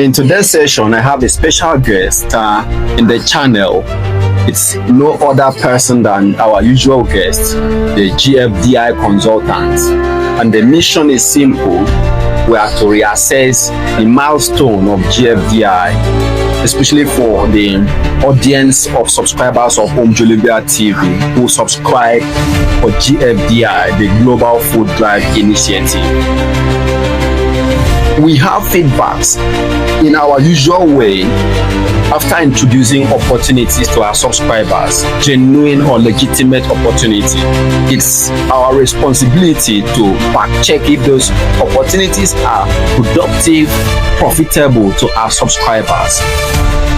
In today's session, I have a special guest in the channel. It's no other person than our usual guest, the GFDI consultant. And the mission is simple. We have to reassess the milestone of GFDI, especially for the audience of subscribers of Home Jolivia TV who subscribe for GFDI, the Global Food Drive Initiative. We have feedbacks in our usual way after introducing opportunities to our subscribers, genuine or legitimate opportunity. It's our responsibility to fact check if those opportunities are productive, profitable to our subscribers.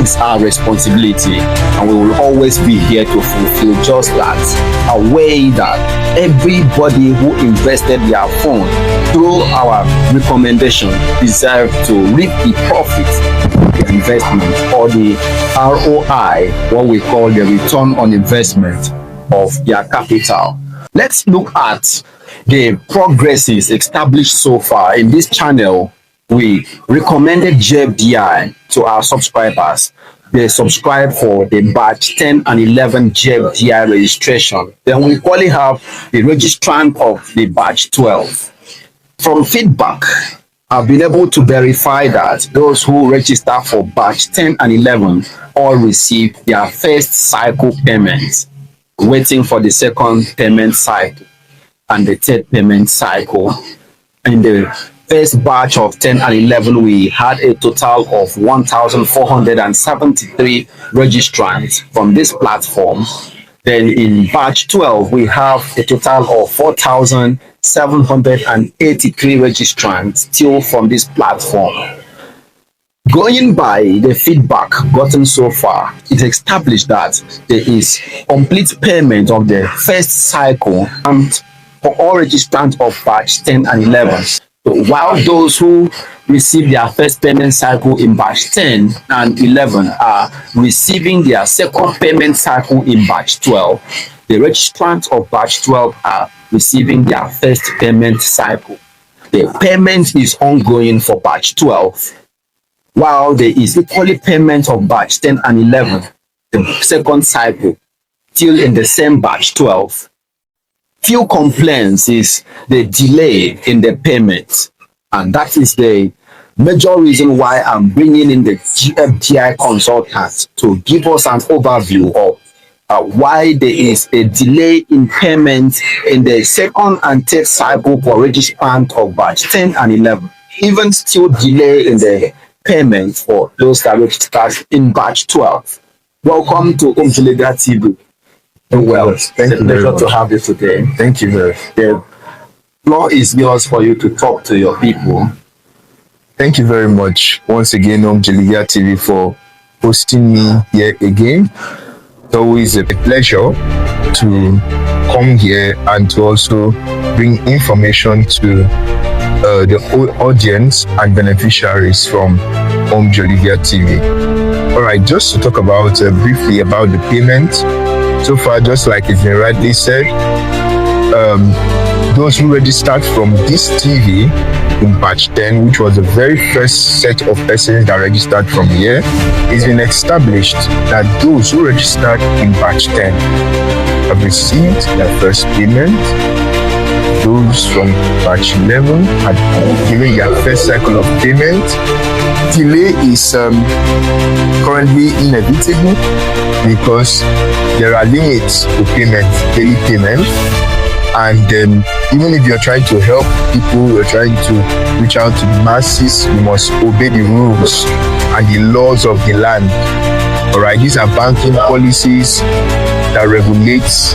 It's our responsibility, and we will always be here to fulfill just that, a way that everybody who invested their fund through our recommendation deserve to reap the profits of the investment, or the ROI, what we call the return on investment of their capital. Let's look at the progresses established so far. In this channel, we recommended GFDI to our subscribers. They subscribe for the batch 10 and 11 GFDI registration. Then we equally have the registrant of the batch 12. From feedback, I've been able to verify that those who register for batch 10 and 11 all received their first cycle payments, waiting for the second payment cycle and the third payment cycle. In the first batch of 10 and 11, we had a total of 1,473 registrants from this platform. Then in batch 12, we have a total of 4,783 registrants still from this platform. Going by the feedback gotten so far, it established that there is complete payment of the first cycle and for all registrants of batch 10 and 11. So while those who receive their first payment cycle in batch 10 and 11 are receiving their second payment cycle in batch 12, the registrants of batch 12 are receiving their first payment cycle. The payment is ongoing for batch 12, while there is equally payment of batch 10 and 11, the second cycle, still in the same batch 12. Few complaints is the delay in the payment, and that is the major reason why I'm bringing in the GFDI consultants to give us an overview of why there is a delay in payment in the second and third cycle for registrant of batch 10 and 11, even still delay in the payment for those that registered in batch 12. Welcome to Home Jolivia TV. Well, thank you. Pleasure to have you today. Thank you very much. The floor is yours for you to talk to your people. Thank you very much once again, Home Jolivia TV, for hosting me here again. It's always a pleasure to come here and to also bring information to the audience and beneficiaries from Home Jolivia TV. All right, just to talk about briefly about the payment. So far, just like it's been rightly said, those who registered from this TV in batch 10, which was the very first set of persons that registered from here, it's been established that those who registered in batch 10 have received their first payment. Those from batch 11 had given their first cycle of payment. Delay is currently inevitable because there are limits to payment, daily payment, and even if you're trying to help people, you're trying to reach out to the masses, you must obey the rules and the laws of the land. All right, these are banking policies that regulates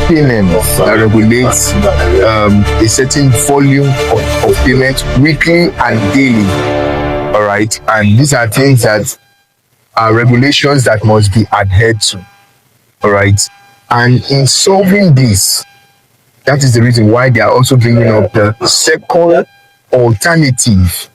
payments, that regulates a certain volume of payment weekly and daily. All right, and these are things that are regulations that must be adhered to. All right, and in solving this, that is the reason why they are also bringing up the second alternative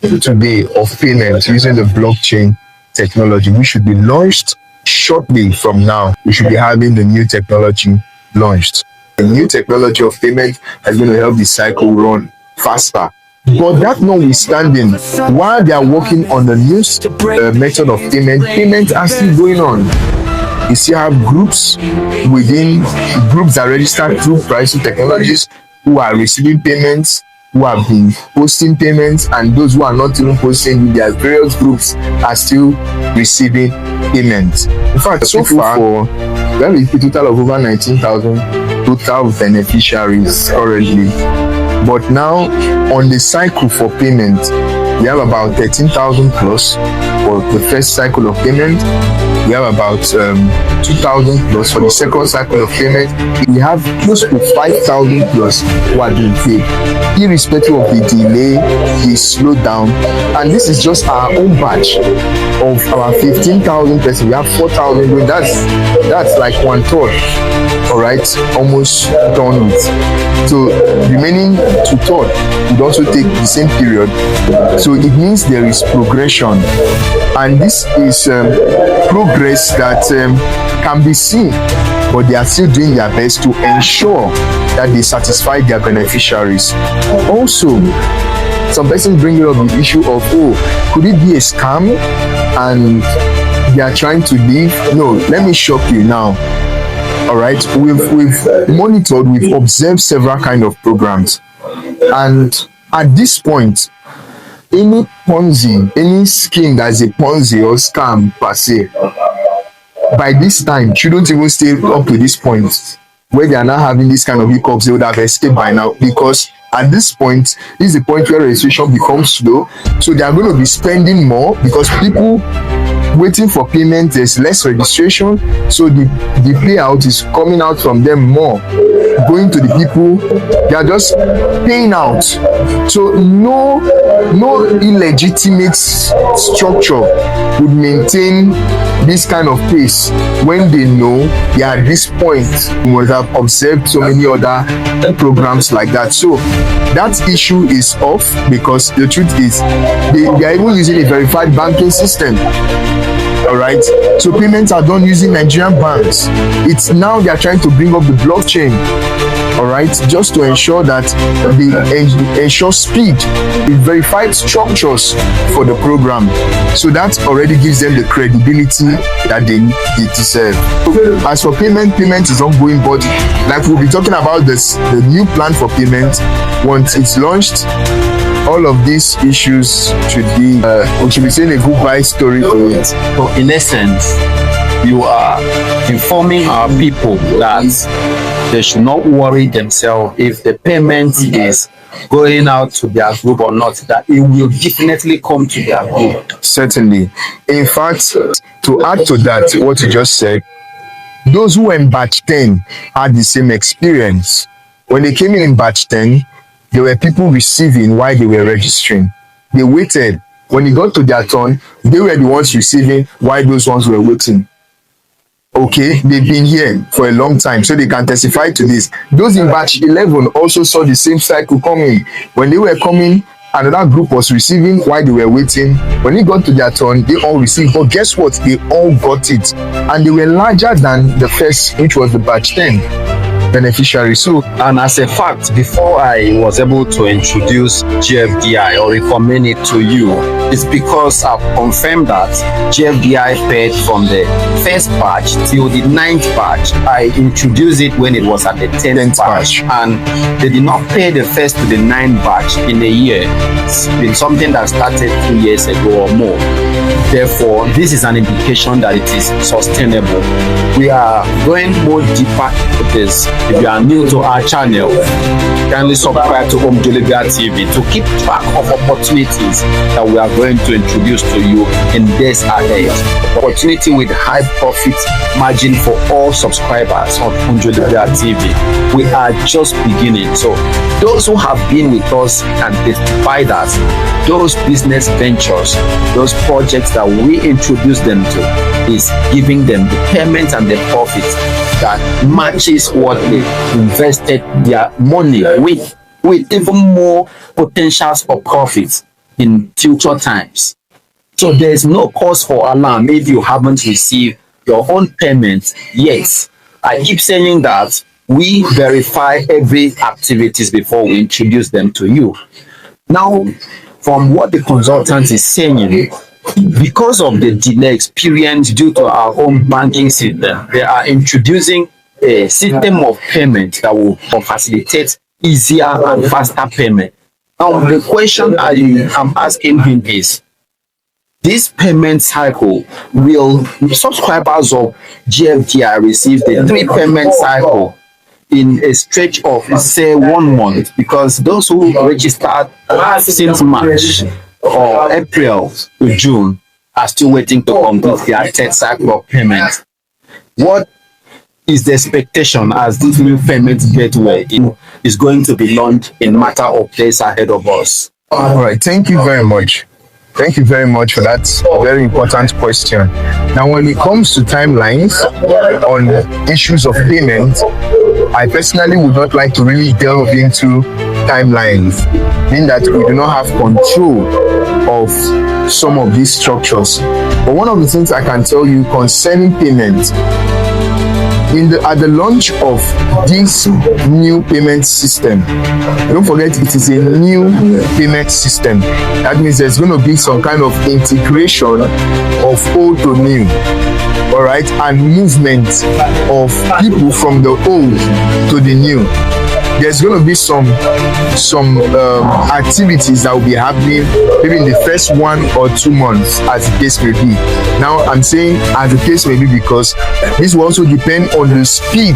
today of payment using the blockchain technology, which should be launched shortly from now. We should be having the new technology launched. The new technology of payment is going to help the cycle run faster But that notwithstanding, while they are working on the new method of payment, payments are still going on. You still have groups that registered through pricing technologies who are receiving payments, who have been posting payments, and those who are not even posting, their various groups are still receiving payments. In fact, so far, we have a total of over 19,000 total beneficiaries currently. But now, on the cycle for payment, we have about 13,000 plus for the first cycle of payment. We have about 2,000 plus for the second cycle of payment. We have close to 5,000 plus who are being paid, irrespective of the delay, the slowdown. And this is just our own batch of our 15,000 persons. We have 4,000 going. That's like 1/3. All right, almost done with. So remaining 2/3 would also take the same period. So it means there is progression, and this is progress that can be seen, but they are still doing their best to ensure that they satisfy their beneficiaries. Also, some persons bring up the issue of, could it be a scam and they are trying to leave? No, let me shock you now. All right, we've monitored, we've observed several kind of programs, and at this point, any Ponzi, any scheme that's a Ponzi or scam per se, by this time shouldn't even stay up to this point where they are now having this kind of hiccups. They would have escaped by now, because at this point, this is the point where registration becomes slow. So they are going to be spending more because people waiting for payment, there's less registration, so the payout is coming out from them more, going to the people. They are just paying out. So no illegitimate structure would maintain this kind of pace when they know they are at this point. You must have observed so many other programs like that. So that issue is off, because the truth is they are even using a verified banking system. All right, so payments are done using Nigerian banks. It's now they are trying to bring up the blockchain, all right, just to ensure that they ensure speed with verified structures for the program. So that already gives them the credibility that they deserve. As for payment is ongoing, but like we'll be talking about the new plan for payment once it's launched. All of these issues should be saying a goodbye story to it. So in essence, you are informing our people that they should not worry themselves if the payment is going out to their group or not, that it will definitely come to their group. Certainly. In fact, to add to that, what you just said, those who were in batch 10 had the same experience. When they came in batch 10, there were people receiving while they were registering. They waited. When it got to their turn, they were the ones receiving while those ones were waiting. Okay, they've been here for a long time, so they can testify to this. Those in batch 11 also saw the same cycle coming. When they were coming, another group was receiving while they were waiting. When it got to their turn, they all received. But guess what? They all got it. And they were larger than the first, which was the batch 10 beneficiary. So, and as a fact, before I was able to introduce GFDI or recommend it to you, it's because I've confirmed that GFDI paid from the first batch till the 9th batch. I introduced it when it was at the 10th batch, and they did not pay the first to the 9th batch in a year. It's been something that started 2 years ago or more. Therefore, this is an indication that it is sustainable. We are going more deeper into this. If you are new to our channel, kindly subscribe to Omjolibia TV to keep track of opportunities that we are going to introduce to you in days ahead. Opportunity with high profit margin for all subscribers on Omjolibia TV. We are just beginning. So those who have been with us can testify that those business ventures, those projects that we introduce them to, is giving them the payment and the profit that matches what they invested their money with even more potentials for profits in future times. So there is no cause for alarm if you haven't received your own payment yet. I keep saying that we verify every activities before we introduce them to you. Now, from what the consultant is saying, because of the delay experienced due to our own banking system, they are introducing a system of payment that will facilitate easier and faster payment. Now, the question I'm asking him is, this payment cycle, will subscribers of GFDI receive the three payment cycle in a stretch of, say, 1 month? Because those who registered since March or April to June are still waiting to complete their third cycle of payment. What is the expectation as this new payment gateway is going to be launched in matter of days ahead of us? All right, thank you very much. Thank you very much for that very important question. Now, when it comes to timelines on issues of payment, I personally would not like to really delve into timelines, meaning that we do not have control of some of these structures. But one of the things I can tell you concerning payment, at the launch of this new payment system, don't forget it is a new payment system. That means there's going to be some kind of integration of old to new, all right, and movement of people from the old to the new. There's going to be some activities that will be happening maybe in the first 1 or 2 months, as the case may be. Now, I'm saying as the case may be because this will also depend on the speed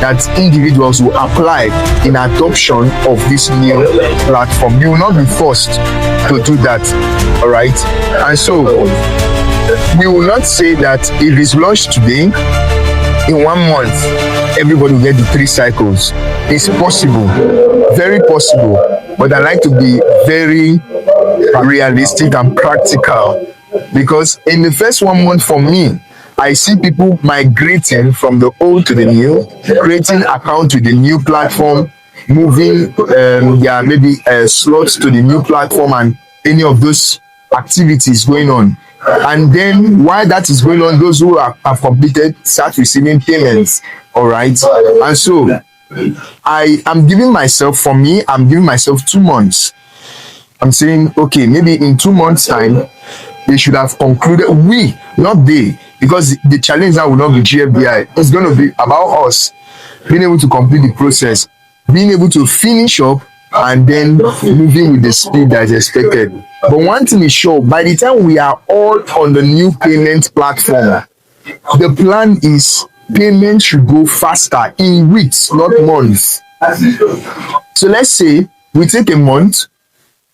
that individuals will apply in adoption of this new platform. You will not be forced to do that, all right? And so, we will not say that if it's launched today, in 1 month, everybody will get the 3 cycles. It's possible, very possible, but I like to be very realistic and practical, because in the first 1 month for me, I see people migrating from the old to the new, creating account to the new platform, moving maybe slots to the new platform, and any of those activities going on. And then while that is going on, those who have completed start receiving payments, all right? And so I'm giving myself 2 months. I'm saying, okay, maybe in 2 months' time, they should have concluded. We, not they, because the challenge now will not be GFDI. It's going to be about us being able to complete the process, being able to finish up, and then moving with the speed that is expected. But one thing is sure, by the time we are all on the new payment platform, the plan is payment should go faster in weeks, not months. So let's say we take a month,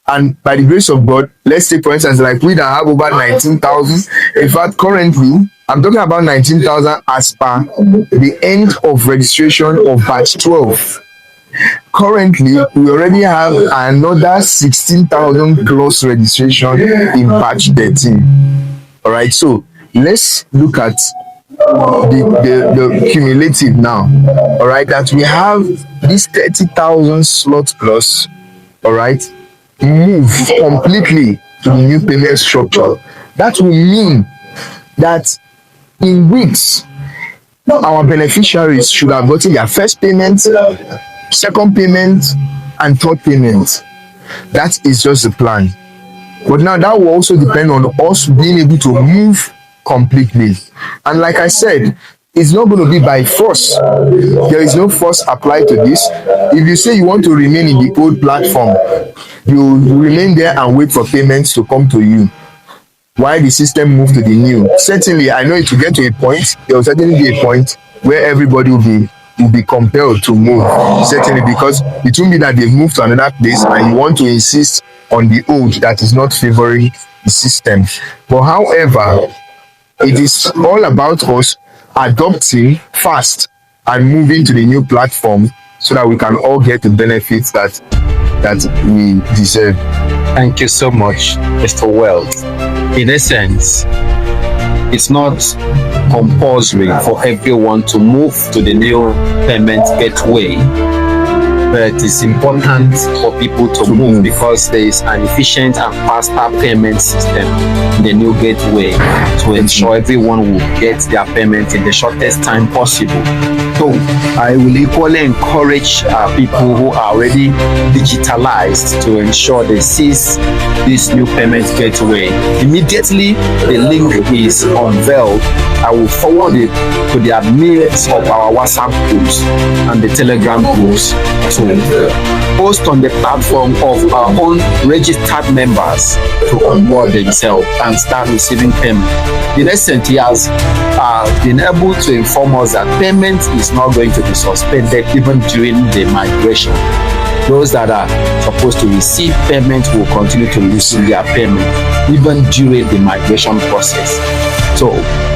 and by the grace of God, let's take for instance, like we that have over 19,000. In fact, currently, I'm talking about 19,000 as per the end of registration of batch 12. Currently, we already have another 16,000 plus registration in batch 13. All right, so let's look at the cumulative now. All right, that we have this 30,000 slot plus, all right, move completely to the new payment structure. That will mean that in weeks, our beneficiaries should have gotten their first payment, second payment, and third payment. That is just the plan. But now that will also depend on us being able to move completely. And like I said, it's not going to be by force. There is no force applied to this. If you say you want to remain in the old platform, you remain there and wait for payments to come to you while the system moves to the new. Certainly, I know it will get to a point, there will certainly be a point where everybody will be compelled to move. Certainly, because it will be that they've moved to another place and you want to insist on the old that is not favoring the system. But however, it is all about us adopting fast and moving to the new platform so that we can all get the benefits that we deserve. Thank you so much, Mr. Wells. In essence, it's not compulsory for everyone to move to the new payment gateway, but it's important for people to move because there is an efficient and faster payment system in the new gateway to ensure everyone will get their payment in the shortest time possible. So I will equally encourage people who are already digitalized to ensure they seize this new payment gateway. Immediately the link is unveiled, I will forward it to the admins of our WhatsApp groups and the Telegram groups to post on the platform of our own registered members to onboard themselves and start receiving payment. In essence, he has been able to inform us that payment is not going to be suspended even during the migration. Those that are supposed to receive payment will continue to receive their payment even during the migration process. So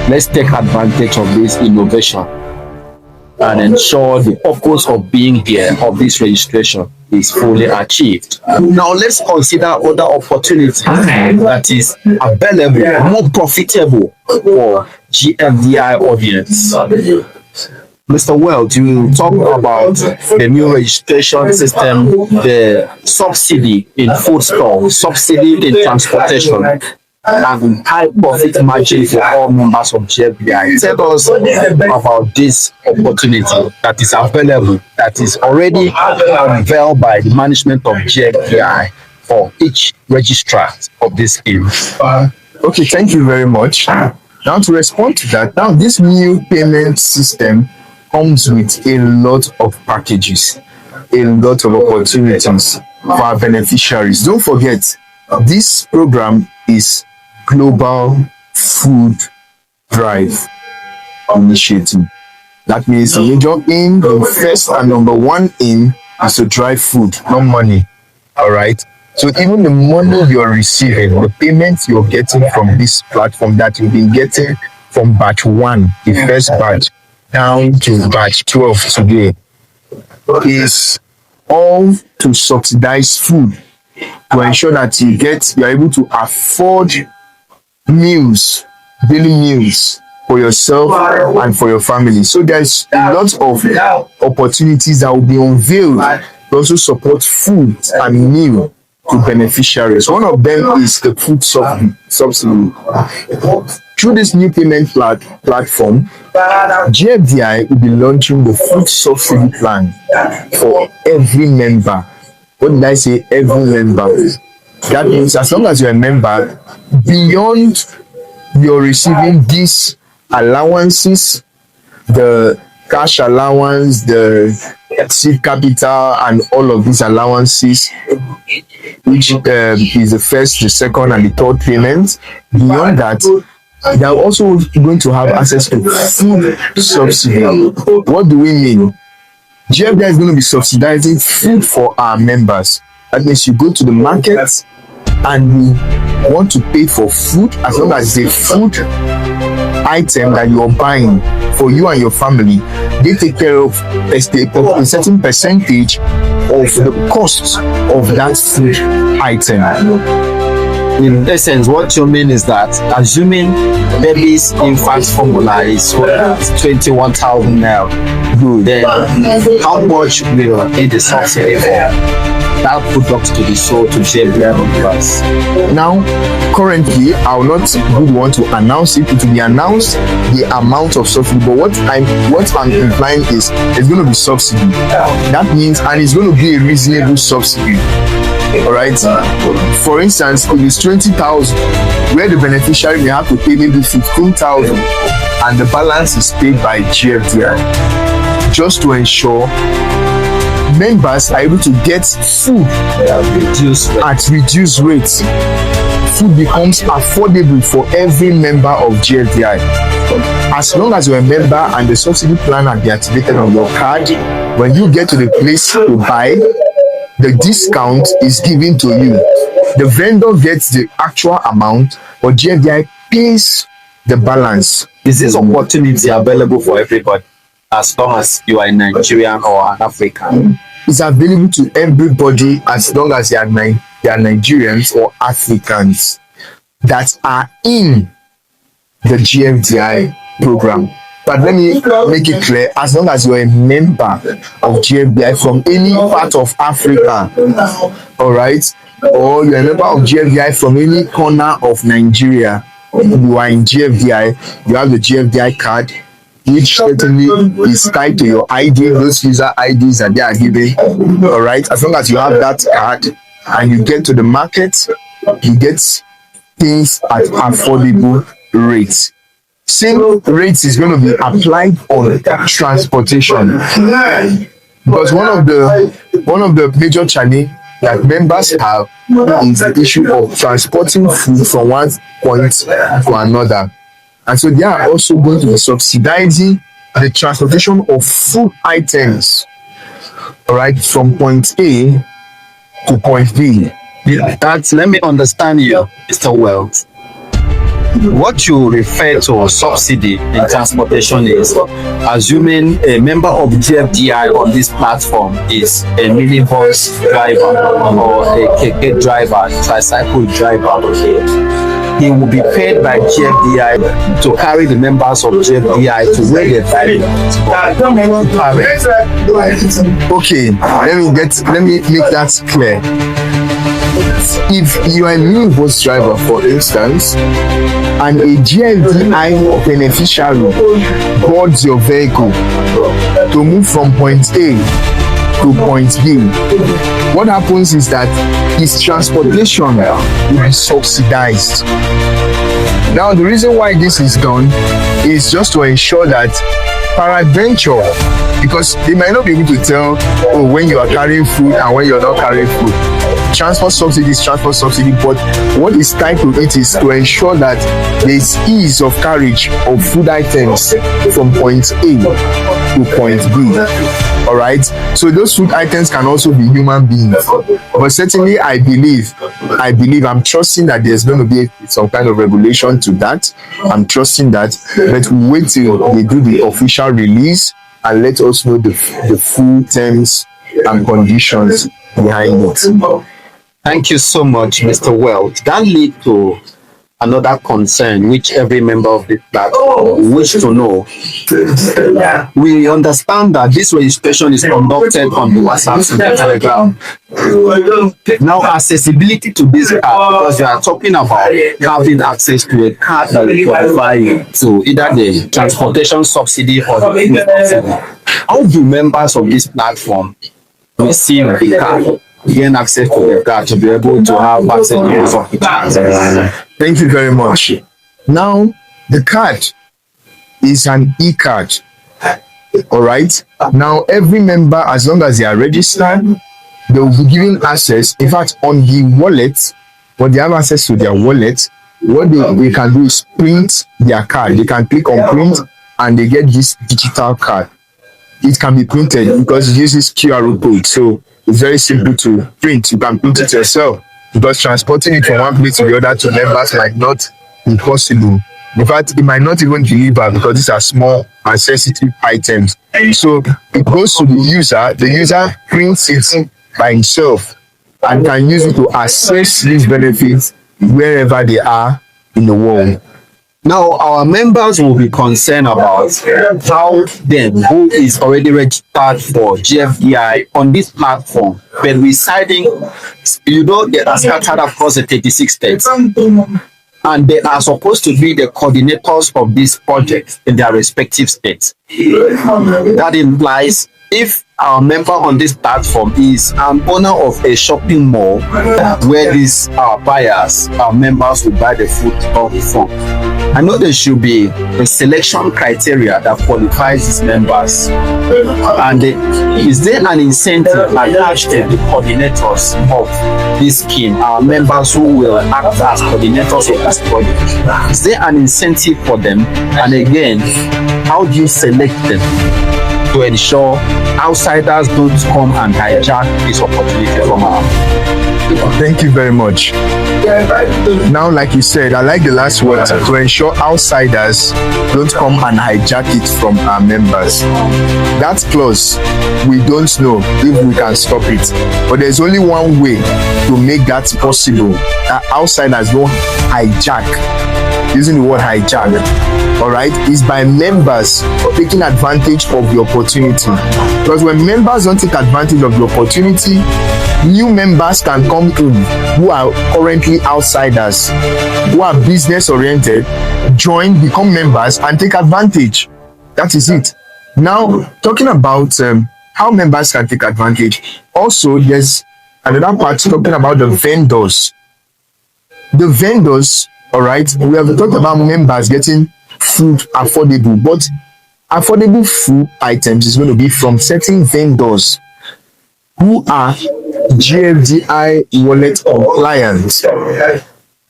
let's take advantage of this innovation and ensure the purpose of being here, of this registration, is fully achieved. Now let's consider other opportunities that is available, more profitable for GFDI audience. Mr. Weld, you will talk about the new registration system, the subsidy in food stores, subsidy in transportation, and high profit margin for all members of GFDI. Tell us about this opportunity that is available, that is already unveiled by the management of GFDI for each registrar of this scheme. Okay, thank you very much. Now to respond to that, now this new payment system comes with a lot of packages, a lot of opportunities for our beneficiaries. Don't forget, this program is Global Food Drive Initiative. That means the major aim, the first and number one aim is to drive food, not money. All right. So even the money you're receiving, the payments you're getting from this platform that you've been getting from batch 1, the first batch, down to batch 12 today, is all to subsidize food, to ensure that you're able to afford meals, daily meals for yourself and for your family. So there's a lot of opportunities that will be unveiled to also support food and meal to beneficiaries. One of them is the food subsidy. Through this new payment platform, GFDI will be launching the food subsidy plan for every member. What did I say? Every member. That means as long as you're a member, beyond you're receiving these allowances, the cash allowance, the seed capital, and all of these allowances, which is the first, the second, and the third payment. Beyond that, they are also going to have access to food subsidy. What do we mean? GFDI is going to be subsidizing food for our members. That means you go to the market and you want to pay for food, as long as the food item that you're buying for you and your family, they take care of a certain percentage of the cost of that food item. In essence, what you mean is that assuming baby's infant formula is 21,000 now, then how much will be the subsidy for that product to be sold to GFDI members? Now, currently, I will not want to announce it. It will be announced the amount of subsidy. But what I'm implying is it's going to be subsidy. That means, and it's going to be a reasonable subsidy. All right. For instance, if it's 20,000, where the beneficiary may have to pay maybe 15,000, and the balance is paid by GFDI, just to ensure members are able to get food at reduced rates. Food becomes affordable for every member of GFDI. As long as you're a member and the subsidy plan has been activated on your card, when you get to the place to buy, the discount is given to you. The vendor gets the actual amount, but GFDI pays the balance. Is this opportunity available for everybody, as long as you are a Nigerian or an African? It's available to everybody as long as they are Nigerians or Africans that are in the GFDI program. But let me make it clear, as long as you're a member of GFDI from any part of Africa, all right, or you're a member of GFDI from any corner of Nigeria, you are in GFDI, you have the GFDI card, which certainly is tied to your ID, those user IDs that they are giving. All right, as long as you have that card and you get to the market, you get things at affordable rates. Same rates is going to be applied on transportation, because one of the major challenges that members have is the issue of transporting food from one point to another. And so they are also going to be subsidizing the transportation of food items, all right, from point A to point B. Let me understand you, Mr. Wells. What you refer to subsidy in transportation is assuming a member of GFDI on this platform is a minibus driver or a keke driver, tricycle driver. He will be paid by GFDI to carry the members of GFDI to where they drive. Okay, let me make that clear. If you are a minibus driver, for instance, and a GFDI beneficiary boards your vehicle to move from point A to point B, what happens is that his transportation will be subsidized. Now, the reason why this is done is just to ensure that peradventure, because they might not be able to tell, oh, when you are carrying food and when you're not carrying food. Transport subsidy is transport subsidy, but what is tied to it is to ensure that there is ease of carriage of food items from point A to point B. All right, so those food items can also be human beings, but certainly I'm trusting that there's going to be some kind of regulation to that. I'm trusting that, but we wait till they do the official release and let us know the full terms and conditions behind it. Thank you so much, Mr. Wells. That leads to another concern which every member of the platform wish to know. We understand that this registration is conducted on the WhatsApp and the Telegram. Now, accessibility to this card, because you are talking about having access to a card that will qualify you to either the transportation subsidy or the food subsidy. How do members of this platform receive the card, gain access to the card, to be able to have access to the card? Thank you very much. Now, the card is an e-card. All right. Now, every member, as long as they are registered, they will be given access. In fact, on the wallet, when they have access to their wallet, what they can do is print their card. They can click on print and they get this digital card. It can be printed because it uses QR code. So it's very simple to print. You can print it yourself, because transporting it from one place to the other to members might not be possible. In fact, it might not even deliver because these are small and sensitive items. So it goes to the user prints it by himself and can use it to access these benefits wherever they are in the world. Now, our members will be concerned about how then who is already registered for GFDI on this platform, but residing, they are scattered across the 36 states. And they are supposed to be the coordinators of this project in their respective states. That implies if our member on this platform is an owner of a shopping mall where these buyers, our members will buy the food from, I know there should be a selection criteria that qualifies these members. And is there an incentive attached to the coordinators of this scheme, our members who will act as coordinators of this project? Is there an incentive for them? And again, how do you select them to ensure outsiders don't come and hijack this opportunity from our? Thank you very much. Now, like you said, I like the last word, to ensure outsiders don't come and hijack it from our members. That clause, we don't know if we can stop it, but there's only one way to make that possible, that outsiders don't hijack. Using the word hijack, all right, is by members taking advantage of the opportunity. Because when members don't take advantage of the opportunity, new members can come in who are currently outsiders, who are business oriented, join, become members and take advantage. That is it. Now, talking about how members can take advantage, also there's another part talking about the vendors. The vendors, all right, we have talked about members getting food affordable, but affordable food items is going to be from certain vendors who are GFDI wallet compliant.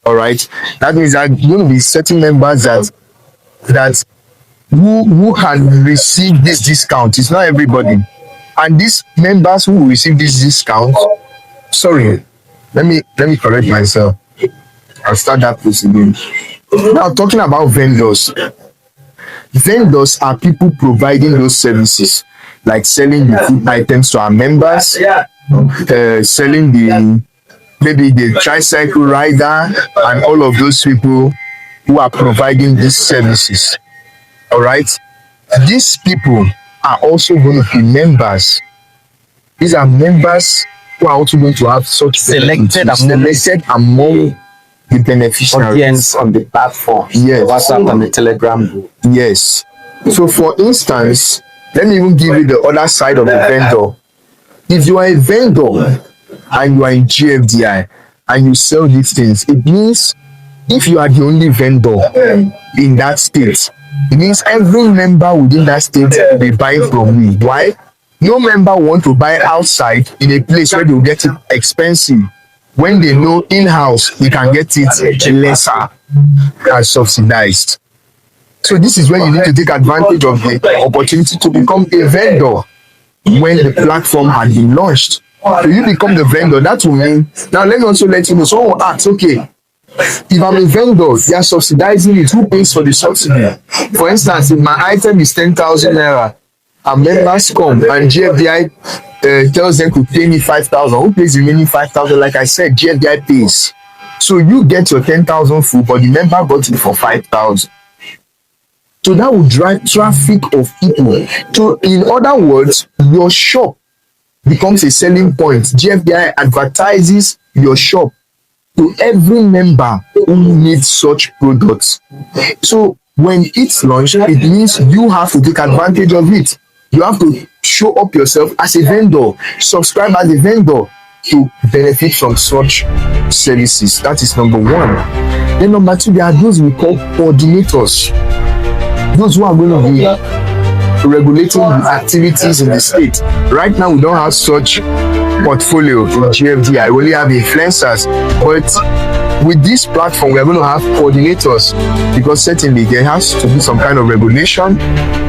All right, that means that going to be certain members that who can receive this discount. It's not everybody, and these members who will receive this discount. Sorry, let me correct myself. I'll start that place again. Now, talking about vendors. Vendors are people providing those services, like selling the food items to our members, selling maybe the tricycle rider, and all of those people who are providing these services. All right, these people are also going to be members. These are members who are also going to have such selected among the beneficiaries audience on the platform. Yes. WhatsApp and the Telegram group. Yes. So for instance, let me even give you the other side of the vendor. If you are a vendor and you are in GFDI and you sell these things, it means if you are the only vendor in that state, it means every member within that state will be buying from you. Why? No member want to buy outside in a place where they will get it expensive, when they know in-house they can get it lesser and subsidized. So this is when you need to take advantage of the opportunity to become a vendor when the platform had been launched. So you become the vendor. That will mean, now let me also let you know, someone asks, okay, if I'm a vendor, they are subsidizing it, who pays for the subsidy? For instance, if my item is 10,000 naira and members come and GFDI tells them to pay me 5,000, who pays the remaining 5,000? Like I said, GFDI pays. So you get your 10,000 full, but the member got it for 5,000. So that will drive traffic of people. So in other words, your shop becomes a selling point. GFDI advertises your shop to every member who needs such products. So when it's launched, it means you have to take advantage of it. You have to show up yourself as a vendor, subscribe as a vendor to benefit from such services. That is number one. Then number two, there are those we call coordinators. Those who are going to be regulating the activities in the state. Right now, we don't have such portfolio in GFDI. We only have influencers. But with this platform, we are going to have coordinators, because certainly there has to be some kind of regulation.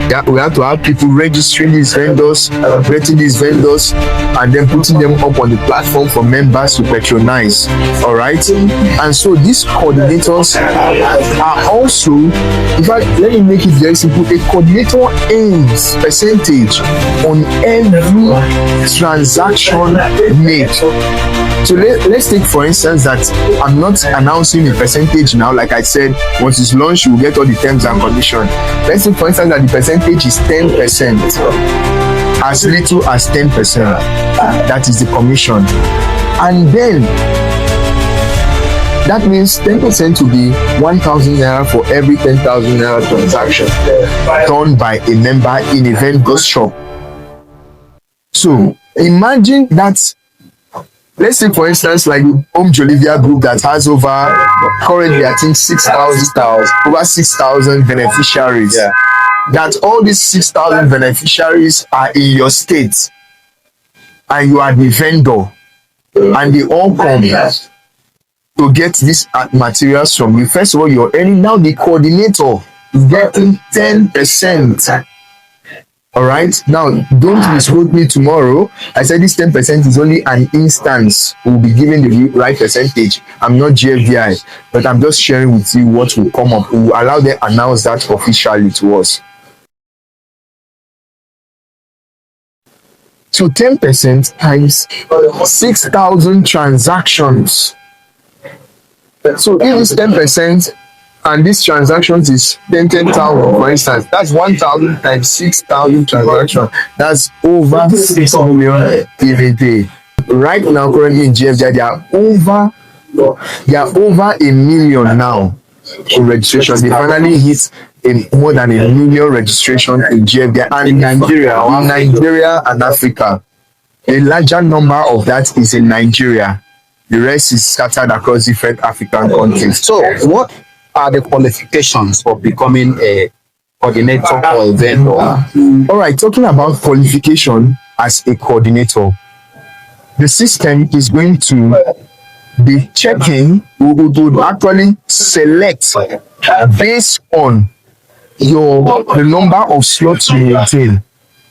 Yeah, we have to have people registering these vendors, rating these vendors, and then putting them up on the platform for members to patronize. All right. And so these coordinators are also, in fact, let me make it very simple. A coordinator earns percentage on every transaction made. So let's take for instance that I'm not announcing a percentage now. Like I said, once it's launched, you will get all the terms and conditions. Let's take for instance that the percentage is 10%. As little as 10%. That is the commission. And then that means 10% will be 1,000 naira for every 10,000 naira transaction done by a member in a vendor's shop. So imagine that. Let's say, for instance, like Home Jolivia Group that has over, currently I think 6,000 beneficiaries. Yeah. That all these 6,000 beneficiaries are in your state, and you are the vendor, and they all come to get these materials from you. First of all, you're earning. Now the coordinator is getting 10%. All right. Now, don't misquote me tomorrow. I said this 10% is only an instance. We'll be giving the right percentage. I'm not GFDI, but I'm just sharing with you what will come up. We will allow them to announce that officially to us. So 10% times 6,000 transactions. So if it's 10%, and these transactions is 10,000, for instance, that's 1,000 times 6,000 transactions. That's over 6 million in a day. Right now, currently in GFDI, they are over 1 million now in registration. They finally hit more than 1 million registration in GFDI and In Nigeria and Africa. A larger number of that is in Nigeria. The rest is scattered across different African countries. So, what are the qualifications for becoming a coordinator or a vendor? All right, talking about qualification as a coordinator, the system is going to be checking, we would actually select based on the number of slots you maintain.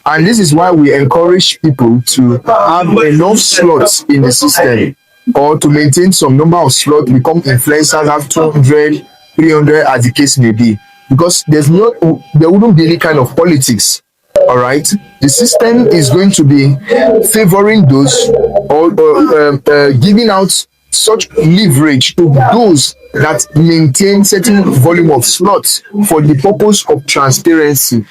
And this is why we encourage people to have enough slots in the system, or to maintain some number of slots, become influencers, have 200, 300 as the case may be. Because there wouldn't be any kind of politics. All right, the system is going to be favoring those, or giving out such leverage to those that maintain certain volume of slots for the purpose of transparency,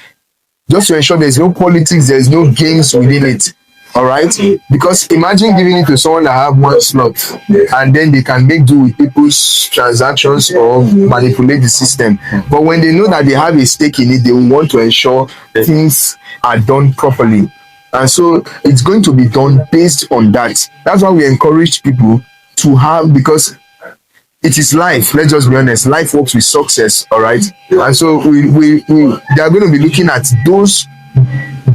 just to ensure there's no politics, there's no games within it. All right, because imagine giving it to someone that have one slot and then they can make do with people's transactions or manipulate the system. But when they know that they have a stake in it, they will want to ensure things are done properly. And so it's going to be done based on that. That's why we encourage people to have, because it is life. Let's just be honest. Life works with success. All right. And so they are going to be looking at those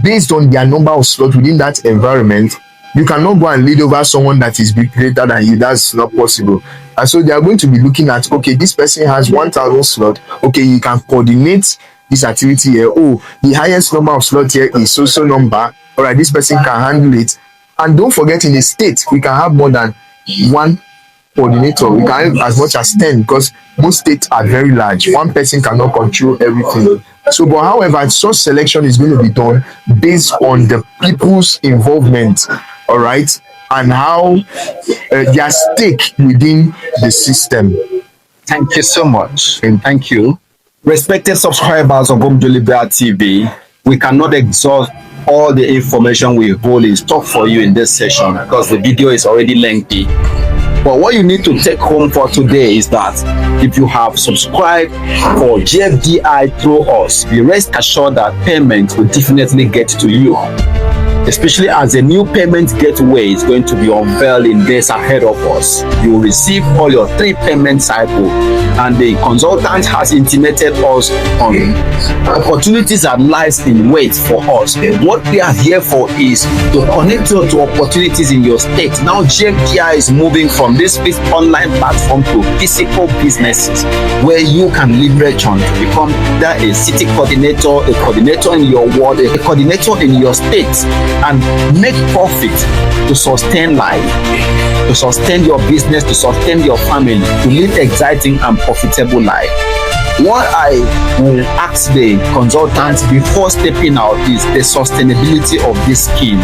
based on their number of slots within that environment. You cannot go and lead over someone that is greater than you. That's not possible. And so they are going to be looking at, okay, this person has 1,000 slots. Okay, you can coordinate this activity here. Oh, the highest number of slots here is so number. All right, this person can handle it. And don't forget, in a state, we can have more than one coordinator. We can have as much as 10, because most states are very large. One person cannot control everything. So, but however, such selection is going to be done based on the people's involvement, all right, and how their stake within the system. Thank you so much. And thank you. Respected subscribers of Home Deliberate TV, we cannot exhaust all the information we hold in stock for you in this session, because the video is already lengthy. But what you need to take home for today is that if you have subscribed for GFDI through us, be rest assured that payment will definitely get to you. Especially as a new payment gateway is going to be unveiled in days ahead of us. You will receive all your 3 payment cycles, and the consultant has intimated us on opportunities that lies in wait for us. What we are here for is to connect you to opportunities in your state. Now GFDI is moving from this online platform to physical businesses, where you can leverage on to become either a city coordinator, a coordinator in your ward, a coordinator in your state, and make profit to sustain life, to sustain your business, to sustain your family, to live exciting and profitable life. What I will ask the consultants before stepping out is the sustainability of this scheme.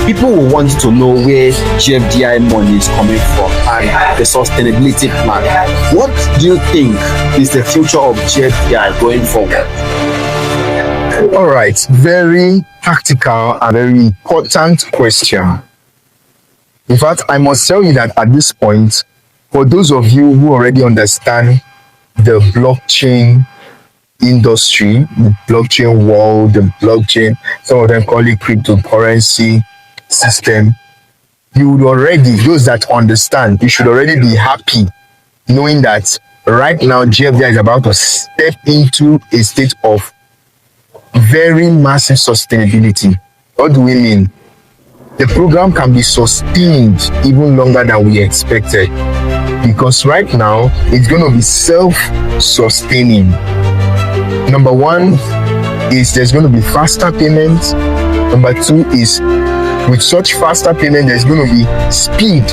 People will want to know where GFDI money is coming from and the sustainability plan. What do you think is the future of GFDI going forward? All right, very practical and very important question. In fact, I must tell you that at this point, for those of you who already understand the blockchain industry, the blockchain world, the blockchain, some of them call it cryptocurrency system, you would already, those that understand, you should already be happy knowing that right now GFDI is about to step into a state of very massive sustainability. What do we mean? The program can be sustained even longer than we expected, because right now it's going to be self-sustaining. Number one is there's going to be faster payments. Number two is with such faster payment, there's going to be speed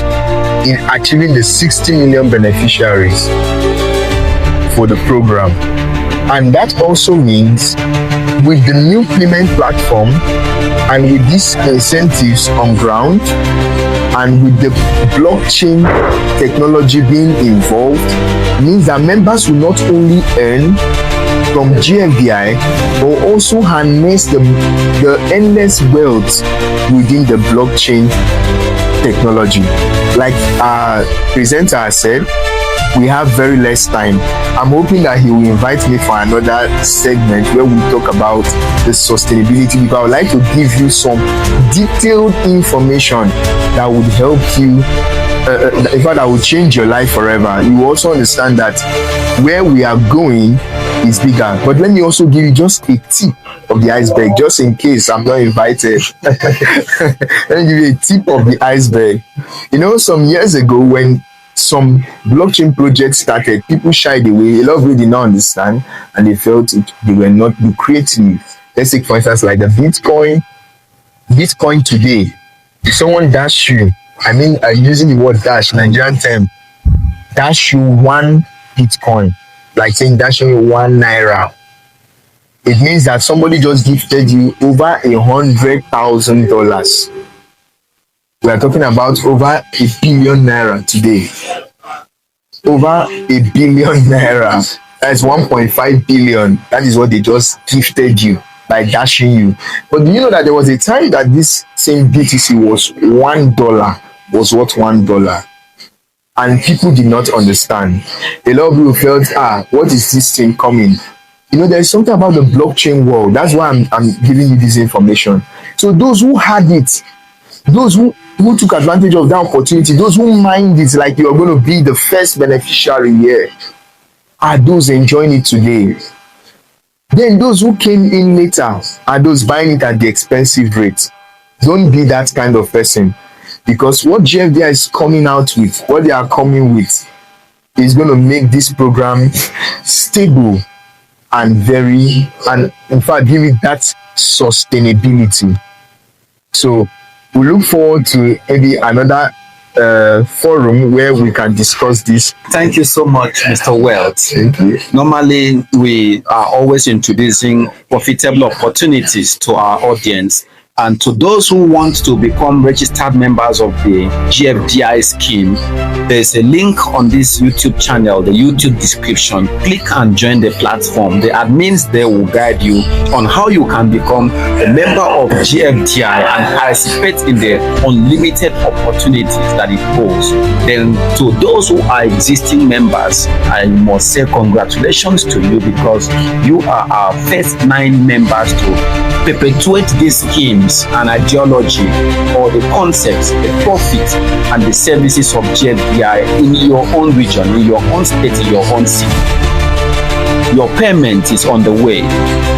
in achieving the 60 million beneficiaries for the program. And that also means with the new payment platform and with these incentives on ground and with the blockchain technology being involved, means that members will not only earn from GFDI but also harness the endless wealth within the blockchain technology. Like our presenter said, we have very less time. I'm hoping that he will invite me for another segment where we talk about the sustainability, because I would like to give you some detailed information that would help you. In fact, that will change your life forever. You will also understand that where we are going is bigger. But let me also give you just a tip of the iceberg, just in case I'm not invited. Let me give you a tip of the iceberg. You know, some years ago when some blockchain projects started, people shied away. A lot of people did not understand, and they felt they were not lucrative. Let's take, for instance, like the Bitcoin. Bitcoin today, if someone dash you, I mean, I'm using the word dash, Nigerian term, dash you one Bitcoin, like saying dashing you ₦1. It means that somebody just gifted you over $100,000. We are talking about over ₦1 billion today. Over ₦1 billion. That's 1.5 billion. That is what they just gifted you by dashing you. But do you know that there was a time that this same BTC was $1, was worth $1? And people did not understand. A lot of people felt, what is this thing coming? You know, there's something about the blockchain world. That's why I'm giving you this information. So those who had it, those who took advantage of that opportunity, those who mined it like you're going to be the first beneficiary here, are those enjoying it today. Then those who came in later are those buying it at the expensive rate. Don't be that kind of person, because what GFDI is coming out with, what they are coming with, is going to make this program stable and in fact give it that sustainability. So we look forward to maybe another forum where we can discuss this. Thank you so much, Mr. Wealth. Thank you. Normally, we are always introducing profitable opportunities to our audience. And to those who want to become registered members of the GFDI scheme, there's a link on this YouTube channel, the YouTube description. Click and join the platform. The admins there will guide you on how you can become a member of GFDI and participate in the unlimited opportunities that it holds. Then to those who are existing members, I must say congratulations to you, because you are our first 9 members to perpetuate these schemes and ideology, or the concepts, the profits, and the services of GFDI in your own region, in your own state, in your own city. Your payment is on the way.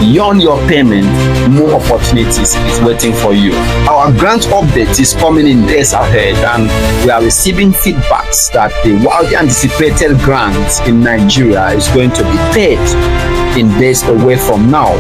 Beyond your payment, more opportunities is waiting for you. Our grant update is coming in days ahead, and we are receiving feedbacks that the widely anticipated grant in Nigeria is going to be paid in days away from now.